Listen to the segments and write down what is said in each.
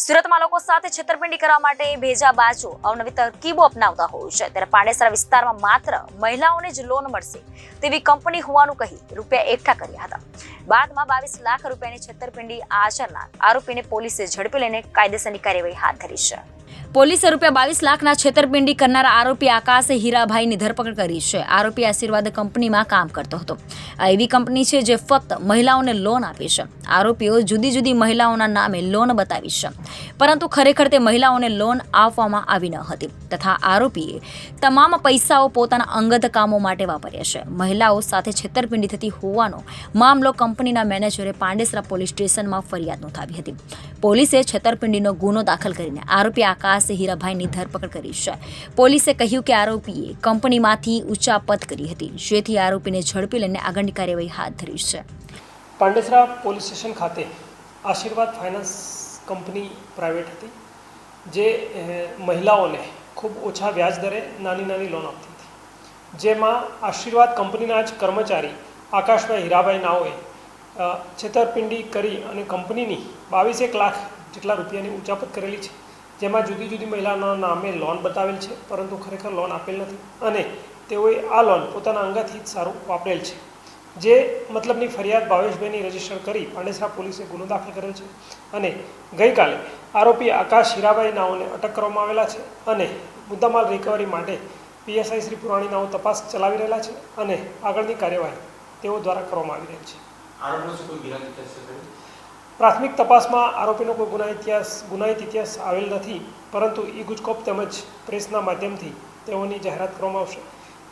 સુરતમાં લોકો સાથે છેતરપિંડી કરવા માટે ભેજા બાજુ અવનવી તરકીબો અપનાવતા હોય છે ત્યારે પાંડેસરા વિસ્તારમાં માત્ર મહિલાઓને જ લોન મળશે તેવી કંપની હોવાનું કહી રૂપિયા એકઠા કર્યા હતા. બાદમાં 22 લાખ રૂપિયાની છેતરપિંડી આચરનાર આરોપીને પોલીસે ઝડપી લઈને કાયદેસરની કાર્યવાહી હાથ ધરી છે. પોલીસે રૂપિયા 22 લાખના છેતરપિંડી કરનાર આરોપી આકાશ હીરાભાઈની ધરપકડ કરી છે. આરોપી આશીર્વાદ કંપનીમાં કામ કરતો હતો. આ એવી કંપની છે જે ફક્ત મહિલાઓને લોન આપે છે. આરોપીઓ જુદી જુદી મહિલાઓના નામે લોન બતાવી છે, પરંતુ ખરેખર તે મહિલાઓને લોન આપવામાં આવી ન હતી તથા આરોપીએ તમામ પૈસાઓ પોતાના અંગત કામો માટે વાપર્યા છે. મહિલાઓ સાથે છેતરપિંડી થતી હોવાનો મામલો કંપનીના મેનેજરે પાંડેસરા પોલીસ સ્ટેશનમાં ફરિયાદ નોંધાવી હતી. પોલીસે છેતરપિંડીનો ગુનો દાખલ કરીને આરોપી આકાશ હીરાભાઈની ધરપકડ કરી છે. પોલીસે કહ્યું કે આરોપીએ કંપનીમાંથી ઉચાપત કરી હતી, જેથી આરોપીને ઝડપી લઈને આગળની કાર્યવાહી હાથ ધરી છે. પાંડેસરા પોલીસ સ્ટેશન ખાતે આશીર્વાદ ફાઇનાન્સ કંપની પ્રાઇવેટ હતી, જે મહિલાઓને ખૂબ ઓછા વ્યાજ દરે નાની લોન આપતી હતી. જેમાં આશીર્વાદ કંપનીના જ કર્મચારી આકાશભાઈ હીરાભાઈ નાઓએ છેતરપિંડી કરી અને કંપનીની 22 લાખ જેટલા રૂપિયાની ઉચાપત કરેલી છે. જેમાં જુદી જુદી મહિલાઓના નામે લોન બતાવેલ છે, પરંતુ ખરેખર લોન આપેલ નથી અને તેઓએ આ લોન પોતાના અંગતથી જ સારું વાપરેલ છે. જે મતલબની ફરિયાદ ભાવેશભાઈની રજીસ્ટર કરી પાંડેસરા પોલીસે ગુનો દાખલ કરેલ છે અને ગઈકાલે આરોપી આકાશ હીરાભાઈ નાઓને અટક કરવામાં આવેલા છે અને મુદ્દામાલ રિકવરી માટે પીએસઆઈ શ્રી પુરાણી નાઓ તપાસ ચલાવી રહેલા છે અને આગળની કાર્યવાહી તેઓ દ્વારા કરવામાં આવી રહી છે. પ્રાથમિક તપાસમાં આરોપીનો કોઈ ગુનાહિત ઇતિહાસ આવેલ નથી, પરંતુ ઈ ગુજકોપ તેમજ પ્રેસના માધ્યમથી તેઓની જાહેરાત કરવામાં આવશે.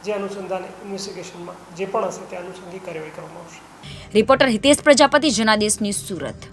જે અનુસંધાને ઇન્વેસ્ટિગેશનમાં જે પણ હશે તે અનુસંધાનિક કાર્યવાહી કરવામાં આવશે. Reporter Hitesh Prajapati, Janadesh news, Surat.